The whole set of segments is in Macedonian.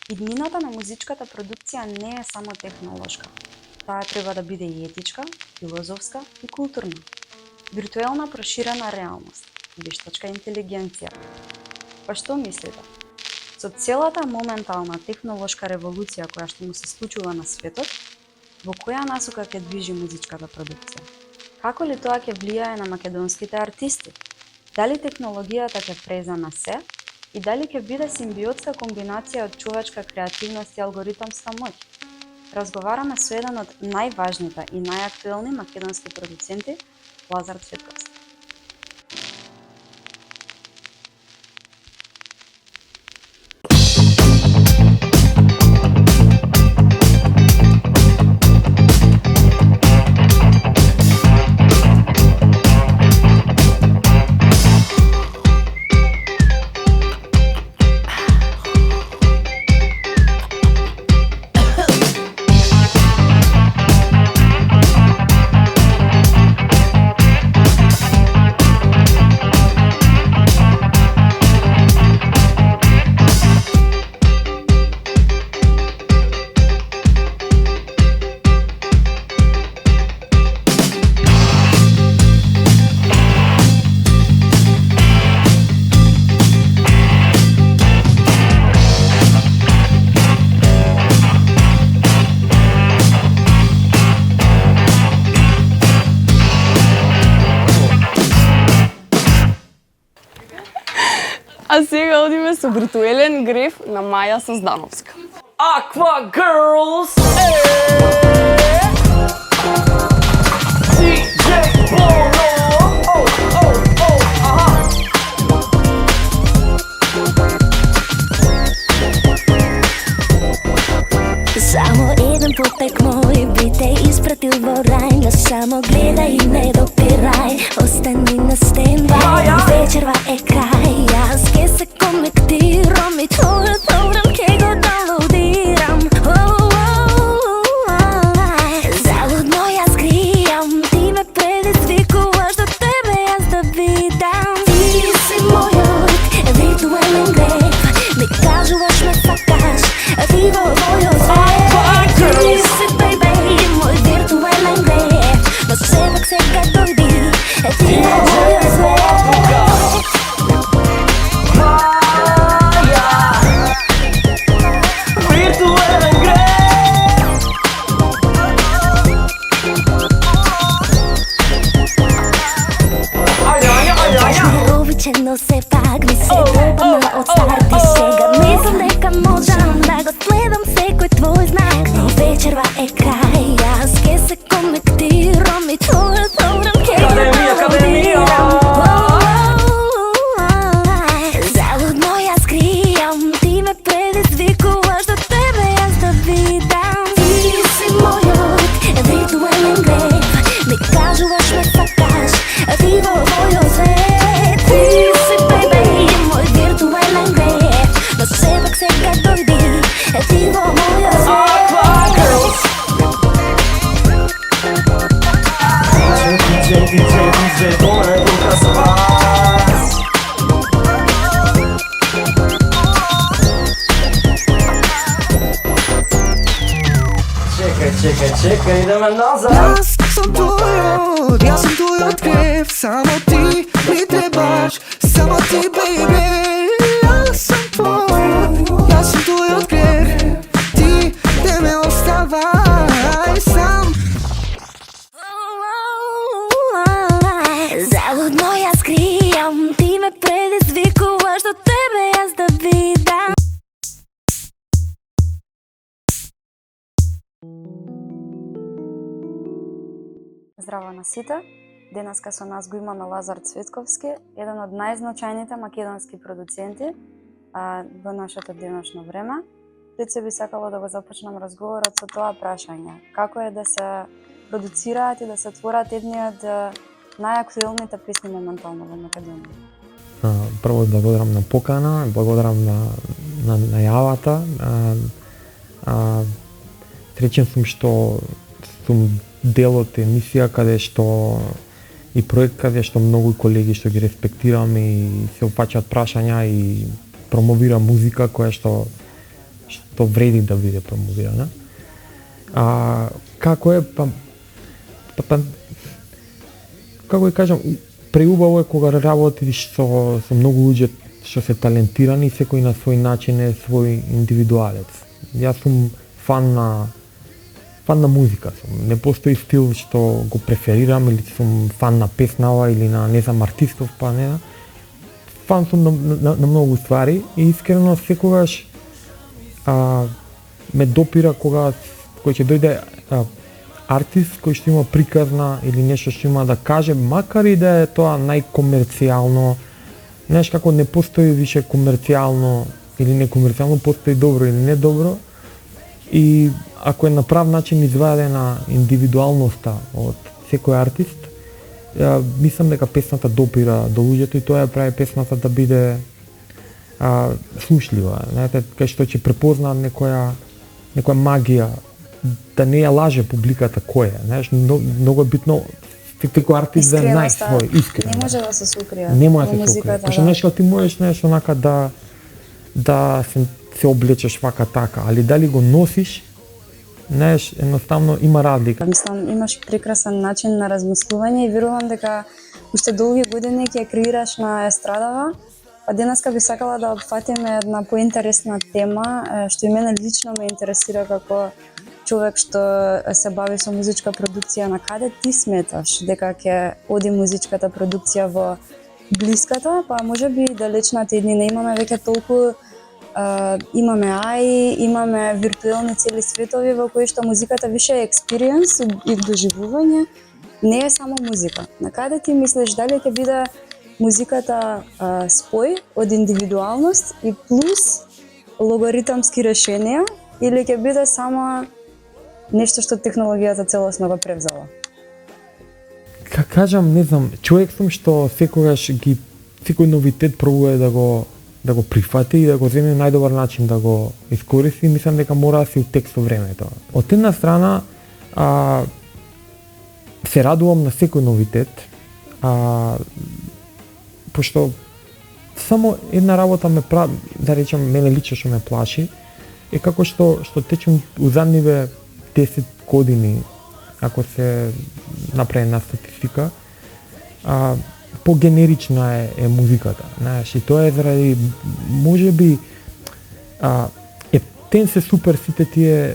Иднината на музичката продукција не е само технолошка. Таа треба да биде и етичка, филозофска и културна. Виртуелна проширена реалност, вештачка интелигенција. Па што мислите? Со целата моментална технолошка револуција која што му се случува на светот, во која насока ќе движи музичката продукција? Како ли тоа ќе влијае на македонските артисти? Дали технологијата ќе преземе на се и дали ќе биде симбиотска комбинација од човечка креативност и алгоритамска моќ? Разговараме со еден од најважните и најактуелни македонски продуценти, Лазар Цветковски. А сега одиме со виртуелен грев на Маја Создановска. Aqua Girls! DJ Bono! Само еден потек мој би те испратил во рај, но само гледај и не допирај, остани на стендбај. Вечерва е крај, јас ке се конектирам и твојот програм ке го даунлоудирам. Залудно јас гријам, ти ме предизвикуваш до тебе јас да видам. Ти си мојот виртуелен грев, ми кажуваш ме сакаш, ти во мојот свет. Ти си, бейбе, мој виртуелен грев, но сепак сега дојди, ти во мојот свет. Виртуелен грев! Обичено сепак ми се допадна од старти сега. Мислам дека можам да го следам секој твој знак, но вечерва е крај, јас ке се конектирам и твојот програм ке го даунлоудирам. Залудно јас гријам, ти ме предизвикуваш до тебе јас да видам. Ти си мојот виртуелен грев, ми кажуваш ме сакаш, ти во мојот свет. Ти си, бейбе, мој виртуелен грев, но сепак сега дојди, ти во мојот свет. Aqua Girls! DJ Bono е тука за вас. Чекај, идеме назад. Јас сум твојот грев, само ти ми требаш, само ти, baby. Јас сум твојот грев, ти не ме оставај сам. Залудно јас гријам, ти ме предизвикуваш до тебе јас да видам. Здраво на сите! Денеска со нас го имаме Лазар Цветковски, еден од најзначајните македонски продуценти во нашето денешно време. Пред се би сакало да го започнам разговорот со тоа прашање. Како е да се продуцираат и да се творат едни од најактуелните песни моментално во Македонија? Прво благодарам на покана, благодарам на најавата. Среќен сум што сум дел од емисија каде што и проект каде што многу колеги што ги респектирам и се опаќаат прашања и промовира музика која што што вреди да биде промовирана. Како е како кажам, преубаво е кога работиш со многу луѓе што се талентирани, секој на свој начин е свој индивидуалец. Јас сум фан на музика сум. Не постои стил што го преферирам или сум фан на песнава или на не знам артистов, па не. Фан сум на многу ствари и искрено секогаш ме допира кога кој ќе дојде артист кој што има приказна или нешто што има да каже, макар и да е тоа најкомерцијално. Знаеш како не постои више комерцијално или некомерцијално, постои добро или недобро. И ако е на прав начин извадена индивидуалноста од секој артист, мислам дека песната допира до луѓето и тоа ја прави песната да биде слушлива. Знаете, кај што ќе препознаат некоја магија, да не ја лаже публиката кој е. Знаеш, многу е битно секој артист да е најсвој, искрен. Не може да се сукрие. Не може да се сукрие. Пошто нешто ти можеш нешто онака да се облечеш вака така, али дали го носиш, знаеш, едноставно има разлика. Мислам, имаш прекрасен начин на размислување и верувам дека уште долги години ќе креираш на естрадава. А денеска би сакала да опфатиме една поинтересна тема, што и мене лично ме интересира како човек што се бави со музичка продукција. На каде ти сметаш дека ќе оди музичката продукција во блиската, па можеби далечната иднина? Имаме веќе толку имаме AI, имаме виртуелни цели светови во кои што музиката више е експириенс и доживување, не е само музика. На каде ти мислиш дали ќе биде музиката спој од индивидуалност и плюс логоритамски решенија, или ќе биде само нешто што технологијата целосно го превзела? Кажам, не знам, човек сум што секој новитет пробува да го прифати и да го земе на најдобар начин да го искористи. Мислам дека мора да се утек со времето. Од една страна се радувам на секој новитет, пошто само една работа ме прави, да речем, мене лично што ме плаши, е како што течем узадниве 10 години, ако се направи една статистика, по-генерична е музиката, знаеш, и тоа е заради, можеби, ефтен се супер сите тие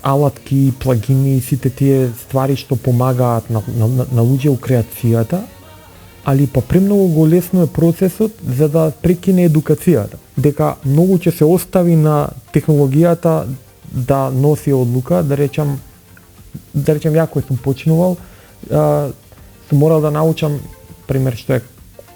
алатки, плагини, сите тие ствари што помагаат на луѓе у креацијата, али па премногу го лесно е процесот за да прекине едукацијата. Дека многу ќе се остави на технологијата да носи одлука, да речем ја кој сум почнувал, сум морал да научам, пример што е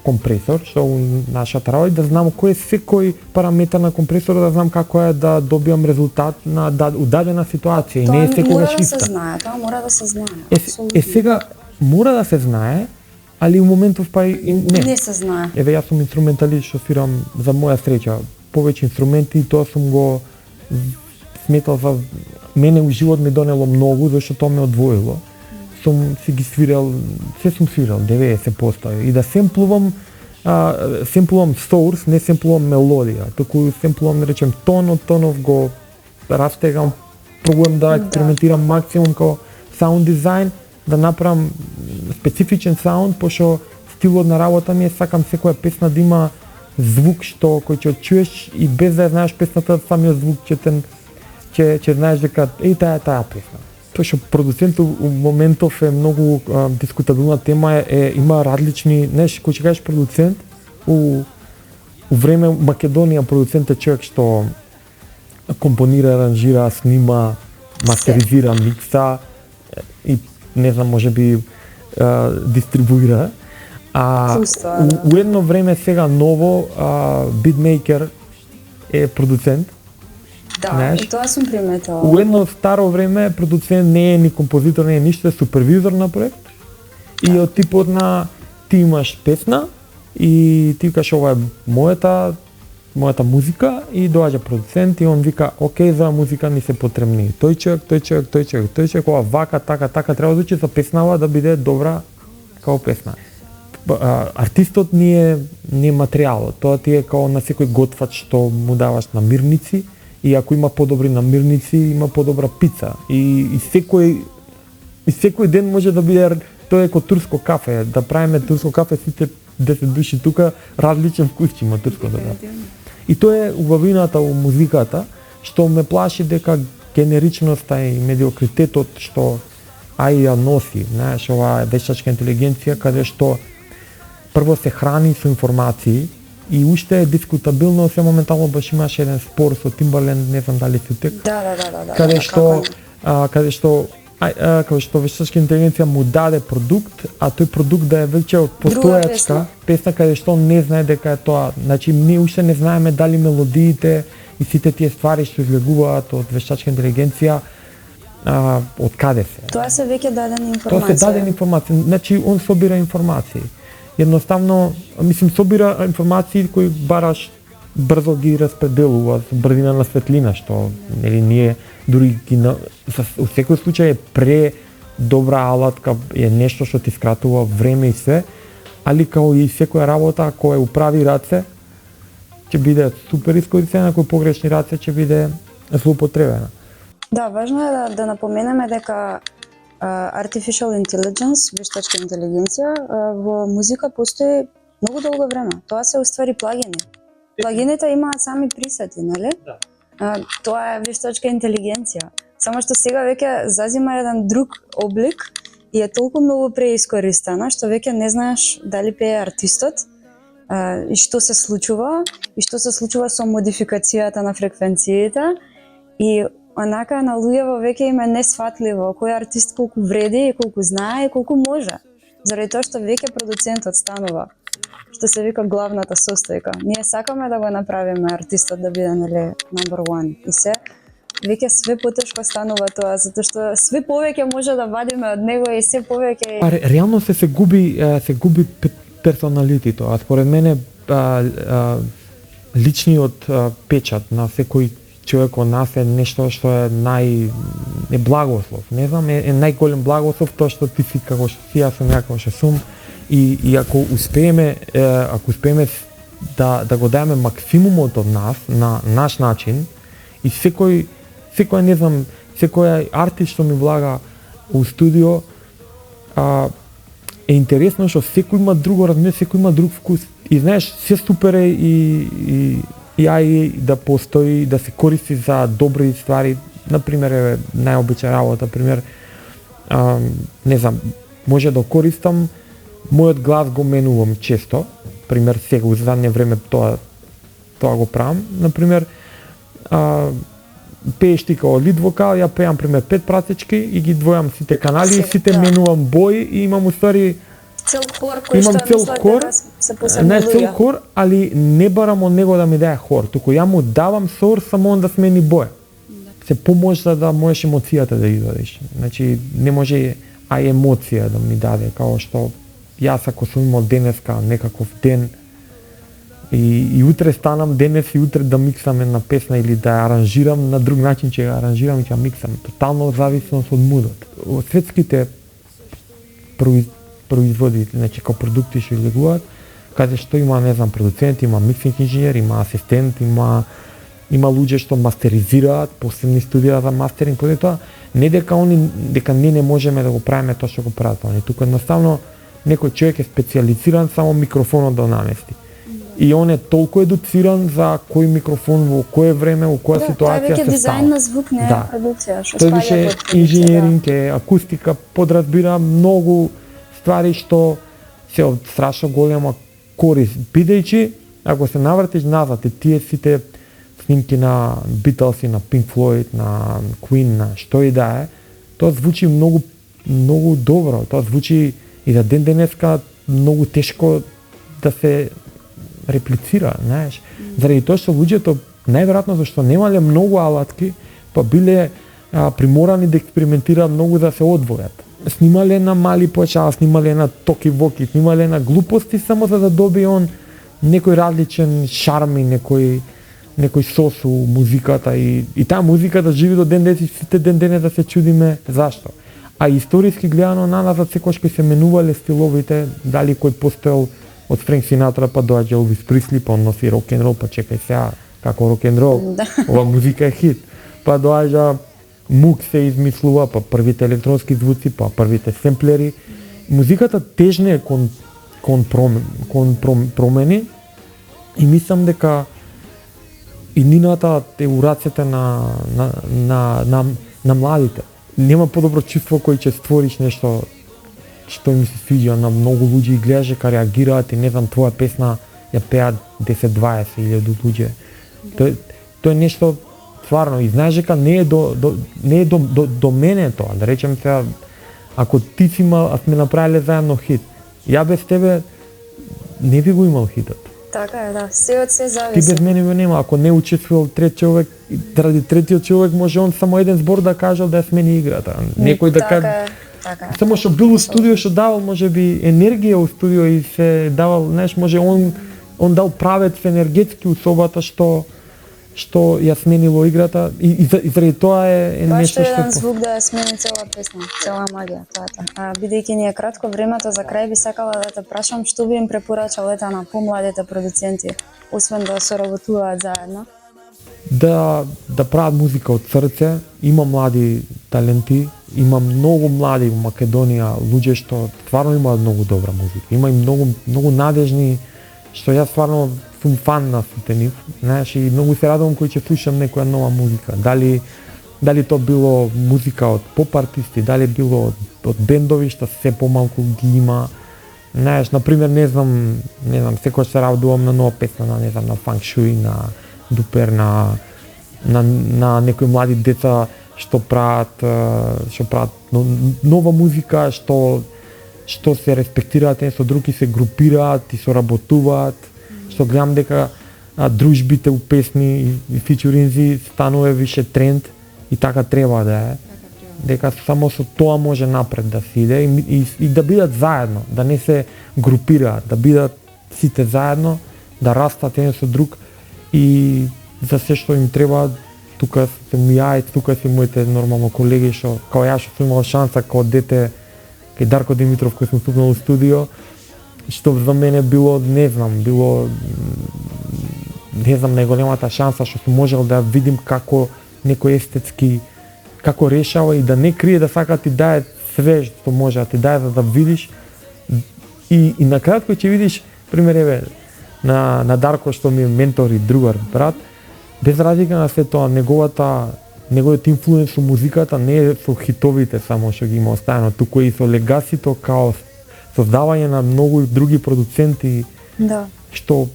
компресор, што у нашата работа, да знам кој е секој параметар на компресорот, да знам како е да добиам резултат на дадена ситуација. И не е секогаш иста. Тоа мора да се знае. Сега мора да се знае, али у моментов па и не се знае. Еве, јас сум инструменталист што свирам, за моја среќа, повеќе инструменти, и тоа сум го сметал за мене у живот ми донело многу, зашто тоа ме одвоило. Сум си ги свирал, се сум свирал 90%, и да семплувам source, не семплувам мелодија, току семплувам, да речем, тон од тонов го растегам, пробувам да експериментирам максимум како саунд дизајн, да направам специфичен саунд, пошто стилот на работа ми е сакам секоја песна да има звук што кој ќе чуеш и без да знаеш песната, самиот звук ќе знаеш дека таа песна. Тоа што продуцентот у моментов е многу дискутабилна тема, има различни, знаеш, кој ќе кажеш продуцент, у време Македонија продуцент е човек што компонира, аранжира, снима, мастеризира, микса и не знам, можеби дистрибуира. У едно време сега ново битмейкер е продуцент. Да, знаеш? И тоа сум приметила. У едно старо време продуцент не е ни композитор, не е ништо, е супервизор на проект. И од типот на ти имаш песна и ти кажеш ова е мојата музика, и доаѓа продуцент и он вика окей, за музика ни се потребни тој човек, ова вака, така треба да звучи за песнава да биде добра како песна. артистот не е материјалот, тоа ти е као на секој готвач што му даваш намирници и ако има подобри намирници, има подобра пица и секој ден може да биде, тоа е како турско кафе, да правиме турско кафе сите 10 души тука, различен вкус ќе има турско кафе. И тоа е убавината у музиката, што ме плаши дека генеричноста и медиокритетот што ја носи, знаеш, ова вештачка интелигенција каде што прво се храни со информации и уште е дискутабилно, се моментално баш имаше еден спор со Тимбален, не знам дали си тек. Да. Каде што вештачка интелигенција му даде продукт, а тој продукт да е веќе постојачка песна каде што не знае дека е тоа. Значи ние уште не знаеме дали мелодиите и сите тие ствари што излегуваат од вештачка интелигенција од каде се. Тоа се веќе дадени информации. Тоа се дадени информации. Значи он собира информации. Едноставно, мислим, собира информации кои бараш брзо ги распределува со брзина на светлина, што нели ние дури ги у секој случај е пре добра алатка, е нешто што ти скратува време и се, али као и секоја работа која управи раце ќе биде супер искористена, кој погрешни раце ќе биде злоупотребена. Да, важно е да напоменеме дека artificial intelligence, вештачка интелигенција, во музика постои многу долго време. Тоа се уствари плагини. Плагините имаат сами присети, нели? Да. Тоа е вештачка интелигенција. Само што сега веќе зазима еден друг облик и е толку многу преискористена што веќе не знаеш дали пее артистот и што се случува со модификацијата на фреквенциите и онака на луѓето веќе им е несфатливо кој артист колку вреди и колку знае и колку може. Заради тоа што веќе продуцентот станува, што се вика главната состојка. Ние сакаме да го направиме артистот да биде нели number one и се веќе све потешко станува тоа затоа што све повеќе може да вадиме од него и се повеќе реално се губи персоналитето, а според мене личниот печат на секој човек од нас е нешто што е благослов. Не знам, е најголем благослов тоа што ти си како што си, јас сум како што сум и ако успееме да го даеме максимумот од нас на наш начин и секој не знам, секој артист што ми влага у студио е интересно што секој има друго размислување, секој има друг вкус. И знаеш, се супер е и AI да постои, да се користи за добри ствари. Например, најобична работа, пример, не знам, може да користам, мојот глас го менувам често, пример, сега, за задње време тоа го правам. Например, пееш ти као лид вокал, ја пеам, пример, 5 пратички и ги двојам сите канали, и сите менувам бои и имам уствари цел хор кој што се посебни луѓе. Не цел хор, али не барам од него да ми даде хор, туку ја му давам сор само он да смени боја. Се поможда да можеш емоцијата да извадиш. Значи не може емоција да ми даде, као што јас ако сум имал денеска некаков ден и утре станам денес и утре да миксам една песна или да ја аранжирам на друг начин, ќе ја аранжирам и ќе ја миксам. Тотално зависност од мудот. Светските производи, значи како продукти што излегуваат, каде што има, не знам, продуцент, има миксинг инженер, има асистент, има луѓе што мастеризираат, посебни студија за мастеринг, поради тоа не дека не можеме да го правиме тоа што го прават они. Тука едноставно некој човек е специјализиран само микрофонот да намести. И он е толку едуциран за кој микрофон во кое време, во која ситуација се става. Тоа е дизајн на звук, не е продукција, што спаѓа под продукција. Инженеринг е, акустика, подразбира многу ствари што се од страшно голема корист, бидејќи ако се навратиш назад и тие сите снимки на Beatles и на Pink Floyd, на Queen, на што и да е, тоа звучи многу добро, тоа звучи и за ден денеска многу тешко да се реплицира, знаеш. Заради тоа што луѓето најверојатно зашто немале многу алатки, па биле приморани да експериментираат многу да се одвојат. Снимале на мали појачала, снимале на токи-воки, снимале на глупости само за да добие он некој различен шарм и некој сос у музиката и таа музика да живи до ден денес и сите ден денес да се чудиме зашто. А историски гледано наназад секогаш кои се менувале стиловите, дали кој постоел од Френк Синатра па доаѓа Елвис Пресли, па он носи рок н рол, па чекај сега како рок н рол. Ова музика е хит. Па доаѓа Мук се измислува, па првите електронски звуци, па првите семплери. Музиката тежне кон промени и мислам дека иднината е у рацете на младите. Нема подобро чувство кој ќе створиш нешто што ми се свиѓа на многу луѓе и гледаш дека реагираат и не знам твоја песна ја пеат 10-20 илјади луѓе. Тоа е нешто стварно и знаеш дека не е до мене тоа, да речем сега ако ти си сме направиле заедно хит, ја без тебе не би го имал хитот. Така е, да, се од се Ти зависи. без мене го нема, ако не учествувал трет човек, заради третиот човек може он само еден збор да кажал да ја смени играта. Некој да каже Така е. само што бил у студио, што давал можеби енергија у студио и се давал, знаеш, може он дал правец енергетски у собата што ја сменило играта и заради тоа е Баш нешто еден што звук да ја смени цела песна, цела магија, тоа е така. Бидејќи ни е кратко времето за крај, би сакала да те прашам што би им препорачал на помладите продуценти, освен да соработуваат заедно. да прават музика од срце. Има млади таленти, има многу млади во Македонија луѓе што стварно имаат многу добра музика. Има и многу надежни што јас стварно сум фан на сите нив, знаеш, и многу се радувам кој ќе слушам некоја нова музика. Дали то било музика од поп артисти, дали било од бендови што се помалку ги има. Знаеш, на пример, не знам, секогаш се радувам на нова песна на Фанк Шуи, на Дупер, на некои млади деца што прават нова музика, што се респектираат еден со друг и се групираат и соработуваат, што гледам дека дружбите у песни и фичуринзи станува више тренд и така треба да е. Дека само со тоа може напред да се иде и да бидат заедно, да не се групираат, да бидат сите заедно, да растат еден со друг и за се што им треба, тука сум ја и тука си моите нормално колеги што као ја што сум имал шанса као дете кај Дарко Димитров кој сум ступнал у студио, што за мене било најголемата шанса што сум можел да видим како некој естетски како решава и да не крие, да сака ти дае све што може да ти дае за да видиш и на крајот кој ќе видиш пример еве на Дарко што ми е ментор и другар брат, без разлика на се тоа неговиот инфлуенс со музиката не е со хитовите само што ги има оставено, туку и со легасито као создавање на многу други продуценти што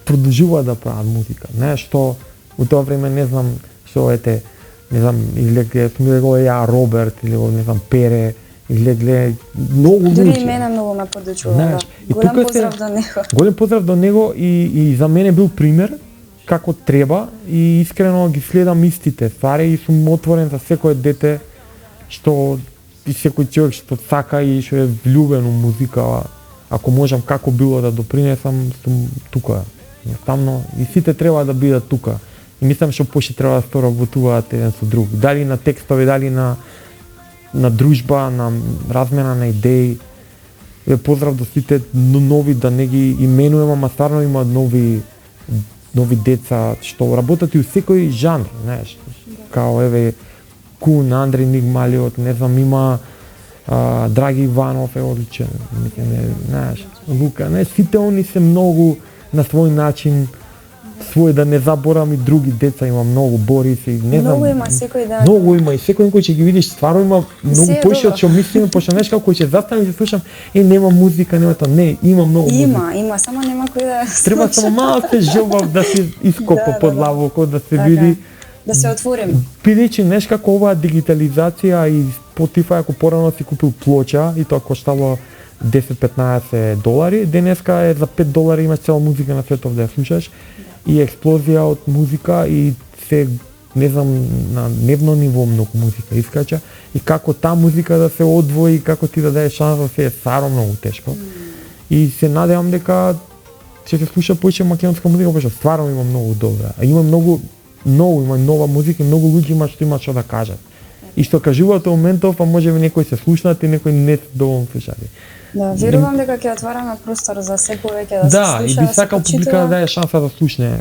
продолжуваат да прават музика. Не што у тоа време не знам или сум го ја Роберт или го не знам Пере или многу луѓе. Дури и мене многу ме подучува. Голем поздрав до него. Голем поздрав до него и за мене бил пример како треба и искрено ги следам истите ствари и сум отворен за секое дете што и секој човек што сака и што е влюбен у музика, ако можам како било да допринесам, сум тука. Jednostavно и сите треба да бидат тука. И мислам што поше треба да соработуваат еден со друг. Дали на текстови, дали на дружба, на размена на идеи. Поздрав до сите нови, да не ги именувам, ама стварно има нови деца што работат и у секој жанр, знаеш. Као еве Кун, Андри Нигмалиот, не знам, има Драги Иванов е одличен, знаеш, Лука, не, сите они се многу на свој начин, да не заборам и други деца, има многу Борис и не знам. Многу има секој ден. Многу има и секој кој ќе ги видиш, стварно има многу поише од што мислиме, пошто нешто кој ќе застане и ќе слушам, нема музика, нема тоа, не, има многу музика. Има, само нема кој да треба само малку жилбав да се ископа под лавоко, да се види. Да се отворим. Бидејќи неш како оваа дигитализација и Spotify ако порано си купил плоча и тоа коштало $10-15, денеска е за $5 имаш цела музика на светов да ја слушаш и експлозија од музика и се не знам на дневно ниво многу музика искача и како таа музика да се одвои, како ти да даеш шанса се е саро многу тешко. И се надевам дека ќе се слуша поише македонска музика, пошто стварно има многу добра. А има многу има нова музика и многу луѓе има што да кажат. и што кажувате моментов, а можеби некои се слушнати, некои не се доволно слушати. Да, верувам дека ќе отвараме простор за се повеќе да се Да, слуша, и би сакал публика да даде шанса да слушне.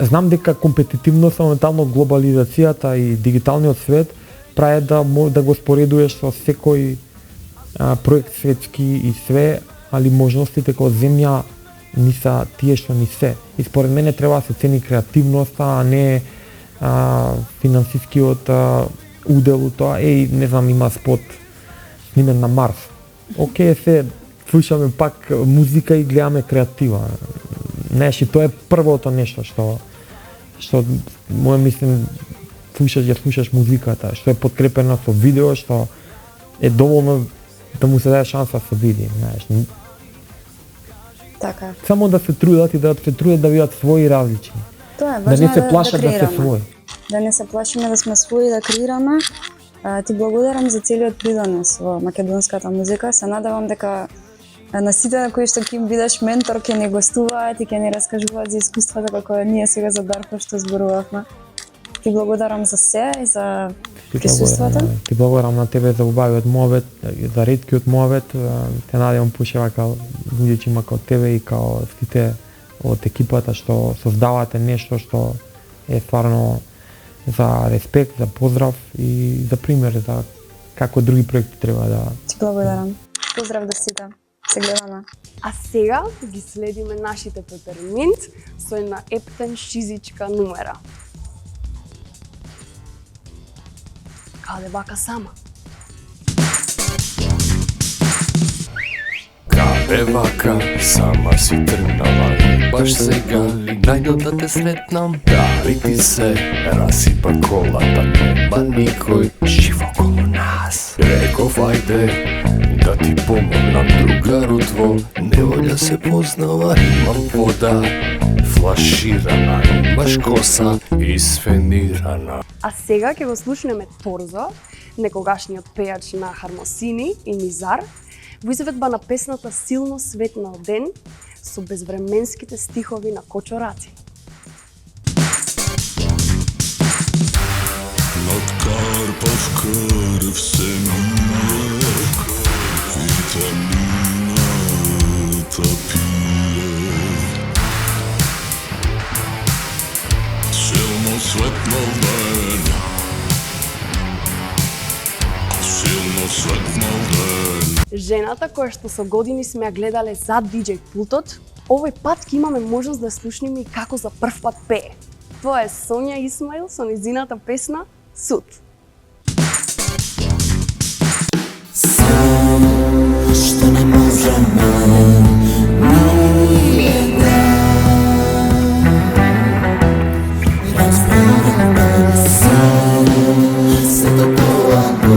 Знам дека компетитивноста, моментално глобализацијата и дигиталниот свет прави да го споредуваш со секој проект светски и све, али можностите како земја ни се тие што ни се. И според мене треба да се цени креативноста, а не финансискиот удел у тоа. Не знам, има спот снимен на Марс. Океј, се слушаме пак музика и гледаме креатива. Знаеш, и тоа е првото нешто што мислим слушаш музиката, што е подкрепено со видео, што е доволно да му се даде шанса да се види, знаеш. Така. Само да се трудат и да бидат своји различни. Тоа е Да важно не се плашат да се своји. Да не се плашиме да сме своји, да креираме. Ти благодарам за целиот придонес во македонската музика. Се надевам дека на сите на кои што ќе бидеш ментор, ќе не гостуваат и ќе не раскажуваат за искуствата како ние сега за Дарко што зборувавме. Ти благодарам за се и за присуството. Ти благодарам на тебе за убавиот муабет, за реткиот муабет. Те надевам пушева као луѓе има као тебе и као сите од екипата што создавате нешто што е стварно за респект, за поздрав и за пример за како други проекти треба да... Ти благодарам. Поздрав до сите. Се гледаме. А сега ги следиме нашите Пеперминт со една ептен шизичка нумера. Каде бака сама? Каде вака, сама си тргнала и баш сега ли најдов да те сретнам? Дали ти се расипа колата, нема никој жив околу нас. Реков ајде да ти помогнам, другару тво, неволја се познава, имам вода флаширана, имаш коса исфенирана. А сега ќе го слушнеме Торзо, некогашниот пејач на Хармосини и Низар, во изведба на песната Силно светнал ден со безвременските стихови на Кочо Раци. Над Карпов крв се мие, витамината пие. Силно светнал ден, силно светнал ден. Жената која што со години сме ја гледале зад диџеј пултот, овој пат ќе имаме можност да слушнеме и како за прв пат пее. Тоа е Сонја Исмаил со незината песна Суд. Што не можеме ние да разбереме се до полако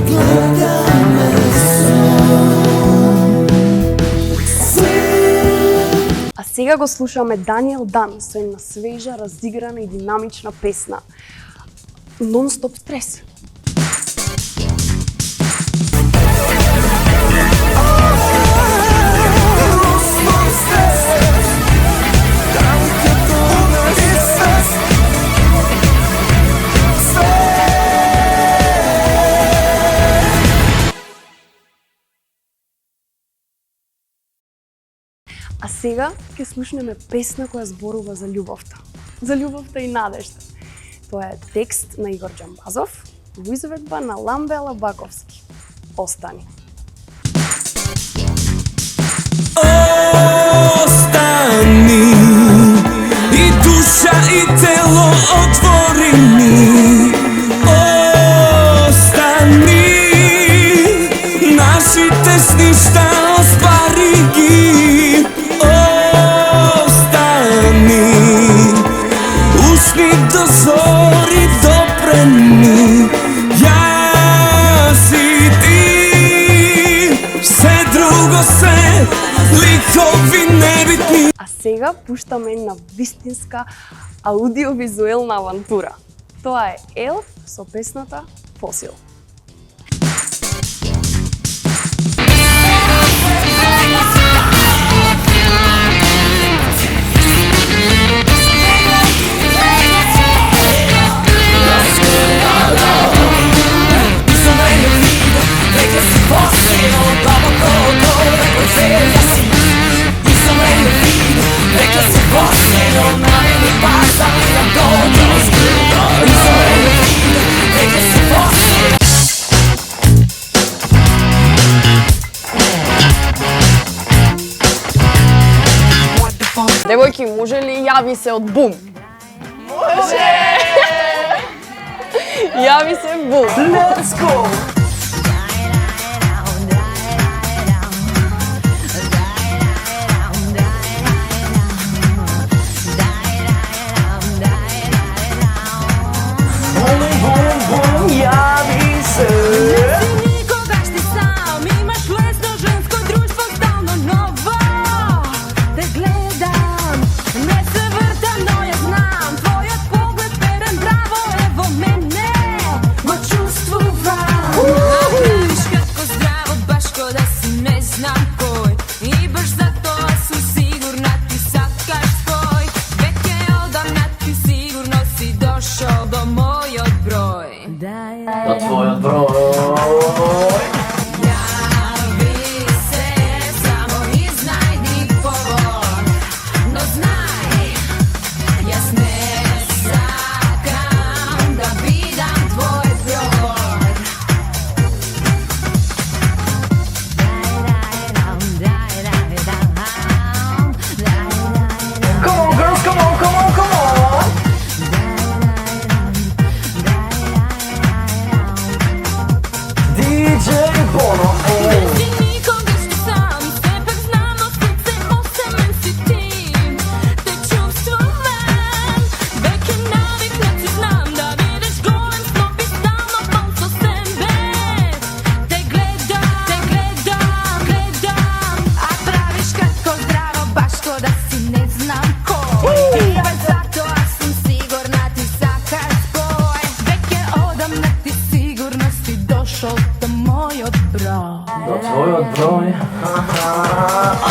гледаме А сега го слушаме Даниел Дан со една свежа, разиграна и динамична песна Non-stop стрес. А сега ќе слушнеме песна која зборува за љубовта. За љубовта и надежда. Тоа е текст на Игор Џамбазов во изведба на Ламбе Алабаковски. Остани. Остани и душа и тело отвори ми. Остани нашите сништа оствари ги. Остани ушни до зори допрени. Јас и ти се друго се ликови небитни. А сега пуштаме една вистинска аудиовизуелна авантура. Тоа е Елф со песната Фосил. Јави се од бум. Може! Јави се бум. Let's go! Јави се. Никогаш ти сам, имаш лесно женско друштво, стално ново. Те гледам, не се вртам, но ја знам. Твојот поглед перен браво, ево мене го чувствувам. Направиш кратко здраво, баш ко да си не знам кој. И баш за тоа сум сигурна ти сакаш свој. Веќе одамна ти сигурно си дошол до мојот број. До твојот број. Јави се, само изнајди повод. Но знај, јас не сакам да бидам твој број. Come on girls, come on, come on, come on. DJ Bono, Ти никогаш ти сам, сепак знам, но срце осемен си ти. Те чувствувам, веќе навикнат си знам да видиш голем сноп и стално пълн со себе. Те гледам, а правиш кратко здраво, баш ко да си не знам кој. И баш затоа сум сигурна ти сакаш свој. Веќе одамна ти сигурно си дошол до мојот број. До твојот број.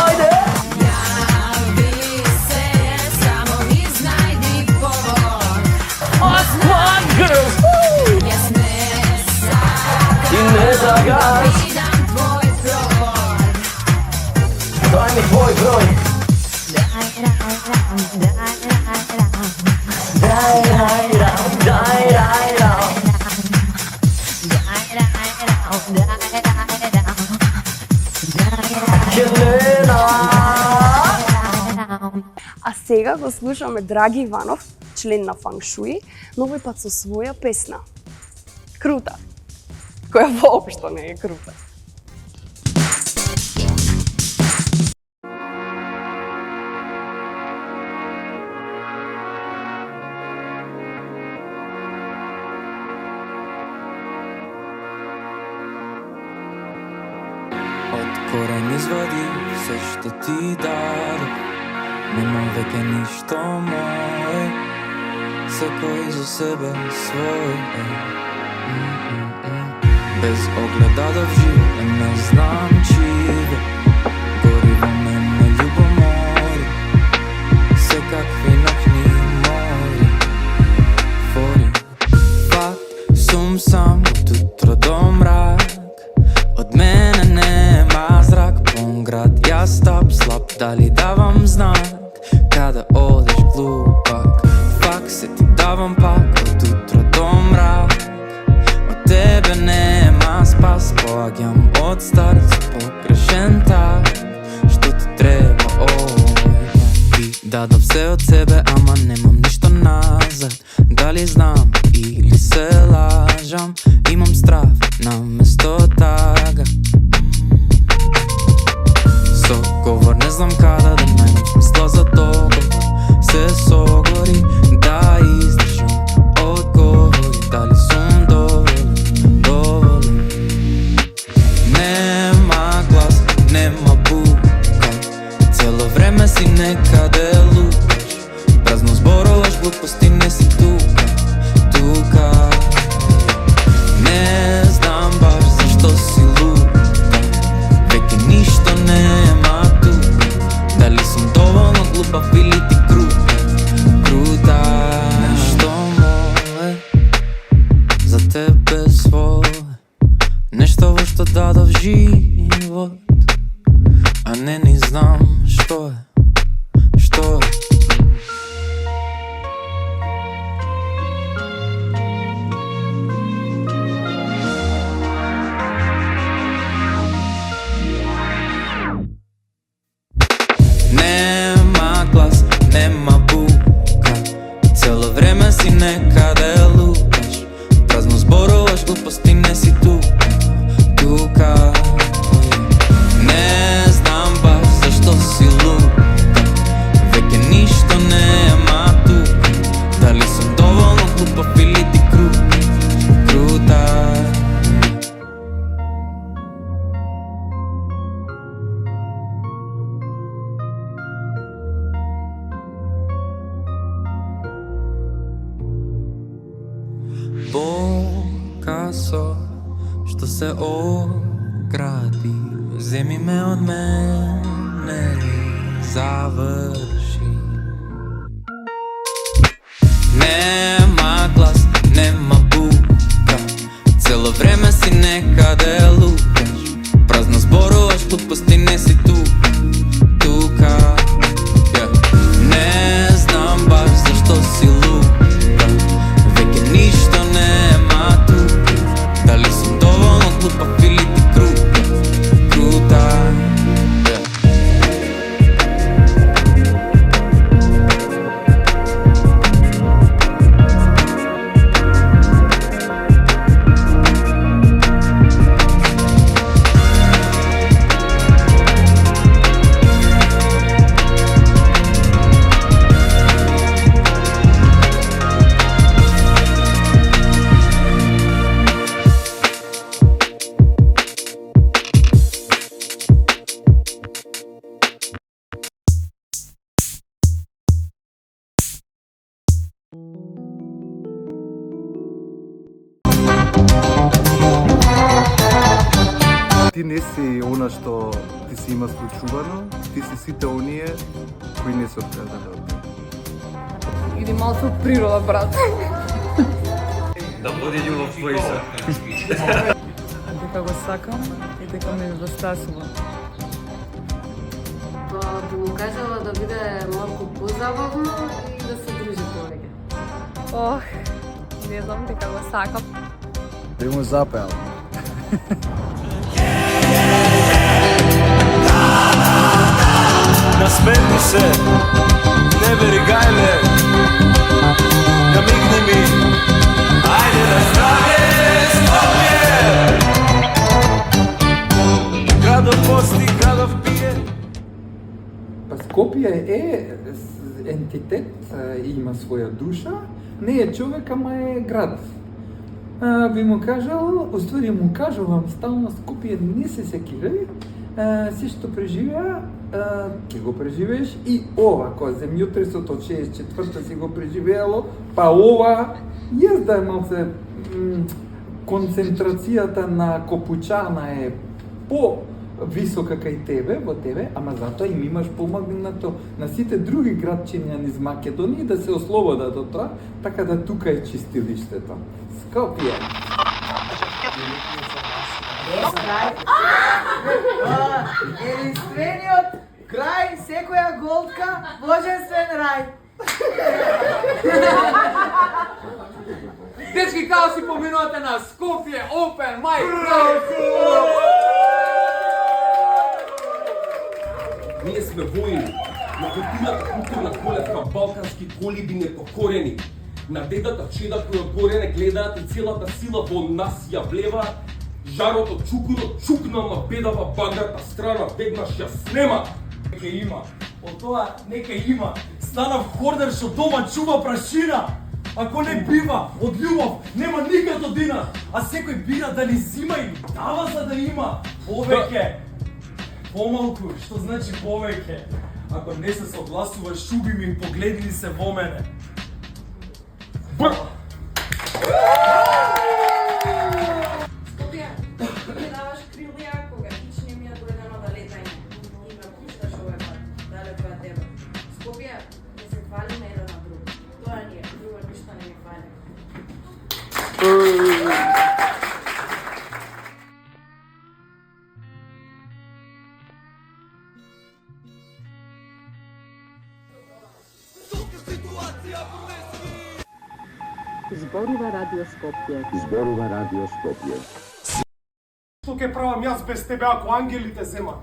Ајде! Јави се, само изнајди повод. Squad girls. Јас не И не загаш. бидам твој број. Дај ми твој број. Хелена. А сега го слушаме Драги Иванов, член на Фанк Шуи, но овој пат со своја песна. Крута. Која воопшто не е крута. Од корен извади се што ти дадов. Нема веќе ништо мое. Секој за себе свој е. Без огледадов живот не знам чиве. Гори во мене љубомори. Секакви ноќни мори. Фори. Факт сум сам од утро до мрак. Од мене нема зрак, пун град, јас стап слаб, дали давам знак, када одиш глупак, фак се ти давам пак, од утро до мрак, од тебе нема спас, поаѓам од старост, погрешен так, што ти треба овој. Ти дадов се од себе, ама немам ништо назад, дали знам или се лажам, имам страв наместо тага. Со говор не знам када да најдам смисла за договор. Се согори да издржам одговори, дали сум доволен. Нема глас, нема бука, цело време си некаде луташ. Празно зборуваш глупости, не си тука. Не знам баш зашто си лута, веќе ништо нема тука. Дали сум доволно глупав или ти крута. Нешто мое за тебе свое, нешто во што дадов живот, а не ни знам што е. си некаде луташ, празно зборуваш глупости, не си тука. Не знам баш зашто си лута, веќе ништо нема тука. Дали сум доволно глупав или ти крута? Покасо што се огради, земи ме од мене и заврши. Нема глас, нема бука, цело време си некаде луташ, празно зборуваш глупости, не си тука. Не знам баш зашто си лута, веќе ништо нема тука. Дали сум доволно глупав или ти крута? Ти не си она што ти си има случувано, ти си сите оние кои не се откажале од тебе. Иди малку од природа, брат. Да води љубов поиса. Дека го сакам и дека ме недостасува. Би му кажала да биде малку позабавно и да се дружи повеќе. Ох, не знам, дека го сакам. Би му запеал. Насмени се, не бери гајле, намигни ми, ајде на здравје, Скопје! Градов пости, градов пие. Па Скопје е ентитет, има своја душа, не е човек, ама е град. Би му кажал, уствари му кажувам стално Скопје не се секирај, се што преживеа, ќе го преживееш и ова, која земјотресот од 64-та си го преживеало, па ова, да е малце концентрацијата на копучана е по-висока кај тебе, во тебе, ама затоа им имаш помагнато на сите други градчиња низ Македонија да се ослободат од тоа, така да тука е чистилиштето. Скопје! Единствениот крај, секоја голтка, божествен рај. Дечки, као си поминувате на Скопје Open Mic? Ние сме воини, на културната културна колевка, балкански колиби непокорени. На дедата чеда кои одгоре не гледаат и целата сила во нас ја влева. Жарото чукурот чукна, ма бедава багата страна веднаш ја снема. Нека има, од тоа нека има. Станав хордер што дома чува прашина. Ако не бива од љубов, нема никако дина. А секој бира да ни зима и дава за да има. Повеќе, помалку, што значи повеќе. Ако не се согласуваш, шуби ми погледни се во мене. Скопје, ти даваш крилија кога ичне ми ја дојдено да летање. И ме пушташ овој пат, дале тоа тебе. Скопје, не се фалиме еден на друг. Тоа ни е, друго ништо не ни фали. Зборува Радио Скопје. Зборува Радио Скопје. Што ќе правам јас без тебе ако ангелите земат?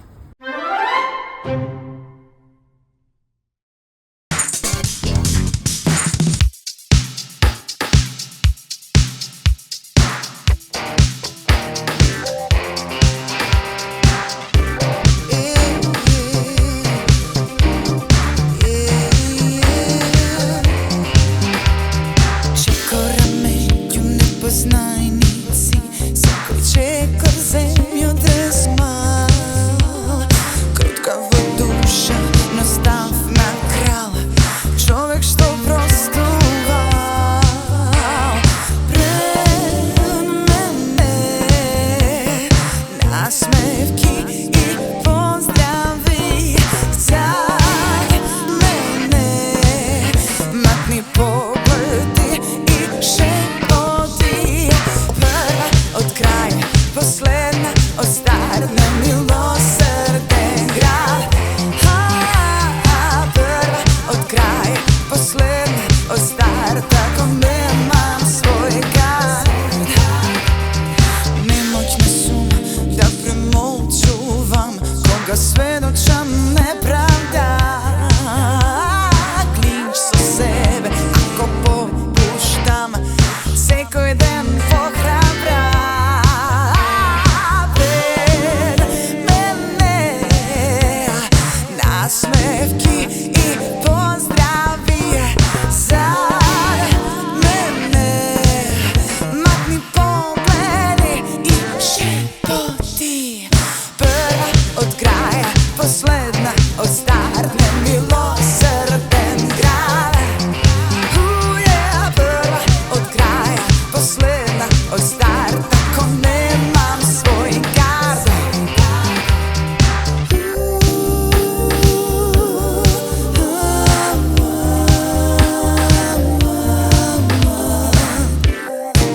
Матни погледи и шепоти. Прва од крај, последна од стар, немилосрден град. Прва од крај, последна од стар, тако немам свој град. Немоќна сум да премолчувам кога сведочам неправда. Клинч со себе ако попуштам, секој ден похрабра. Пред мене насмевки и поздрави за мене. Матни погледи и шепоти. Прва од крај, последна од стар, немилосрден град. Прва од крај, последна од стар, тако немам свој гард.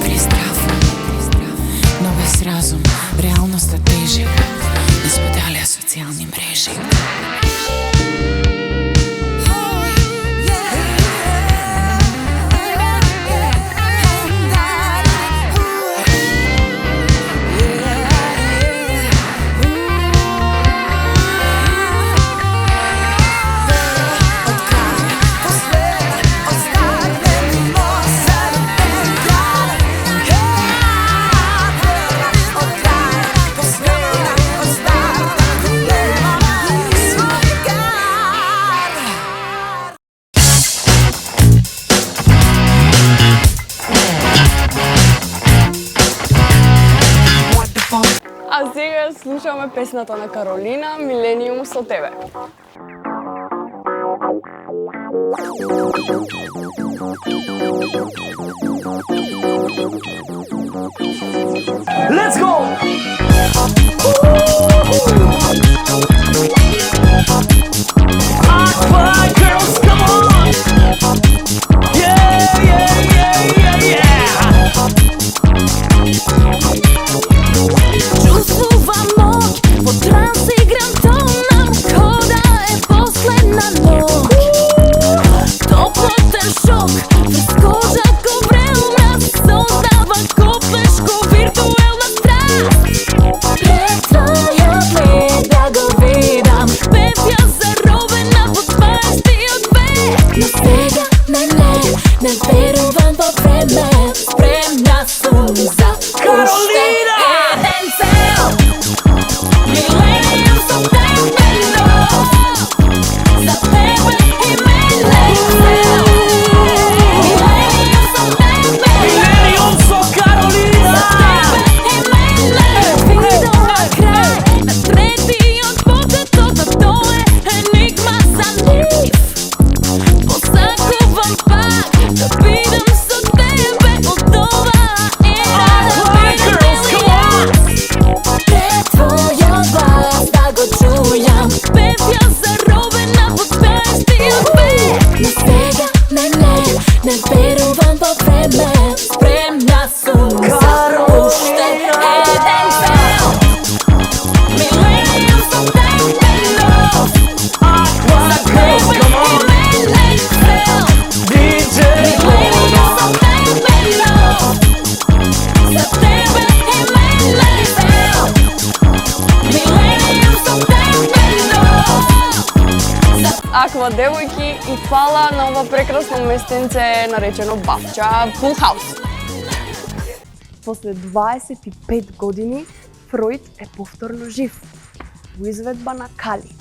Прездрав, но без разум, реалноста тежи, не споделя социјални мрежи. А сега слушаме песната на Каролина, Милениум со тебе. Let's go! Aqua girls, come on! Yeah, yeah, yeah, yeah, yeah! Чувствувам моќ, во транс играм тонам, кода е последна ноќ. Топлотен шок, врз кожа ко врелна, создава копешко виртуелна страст. Пред твојот лик да го видам, пепја заробена под 22. Но сега не верувам во време, спремна сум за уште еден цел. Милениум со тебе, но за тебе и мене цел. Милениум со тебе, Милениум со Каролина! за тебе и мене. Видов на крај, на третиот покатот, а тоа е енигма за нив. Посакувам пак да бидам со тебе од оваа ера. Пред твојот глас да го чујам, пепја заробена под 22. Но сега не верувам во време, спремна сум за уште еден цел. Милениум со тебе, но за тебе и мене цел. Милениум со тебе, но за тебе и мене цел. Милениум со тебе, но Аква девојки и фала на ова прекрасно местенце наречено Бавча Pool House. После 25 години Фројд е повторно жив во изведба на Кали.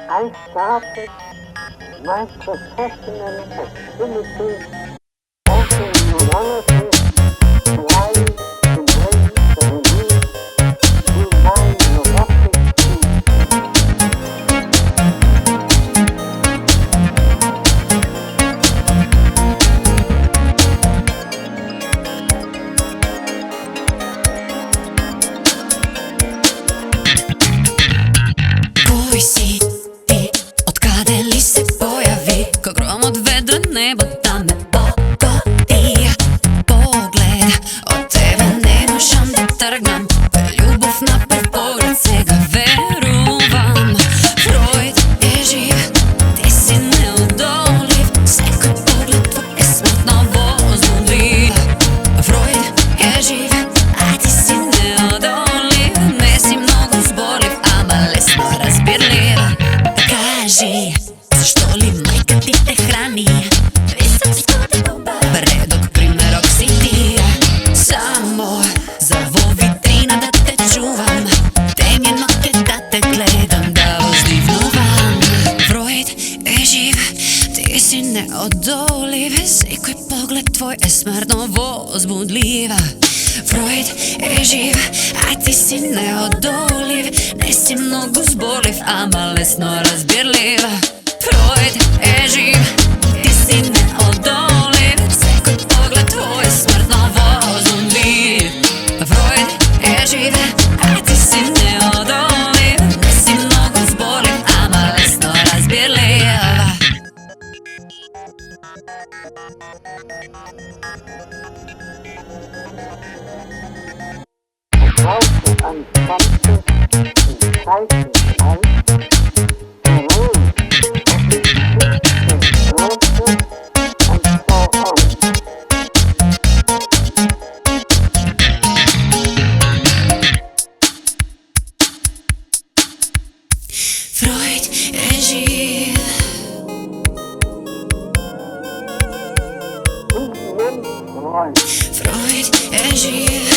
I started my professional activities as a neurologist while embraced the release to my neurotic Pussy. кажи, зашто ли мајка ти те храни? Предок примерок си ти, само за во витрина да те чувам, темјено ке да те гледам, да воздивнувам. Фројд е жив, ти си неодолив, секој поглед твој е смртно возбудлива. Фројд е жив, а ти си неодолив, не си многу зборлив, ама лесно разбирлива. Фројд е жив, ти си неодолив, секој поглед твој е смртно возбудлив. Фројд е жив, а ти си неодолив, не си многу зборлив, ама лесно разбирлива. Draußen an Pflanzen in Zeichen an, herum auf die Spitze Straße und so on. Фројд е жив. Фројд е жив.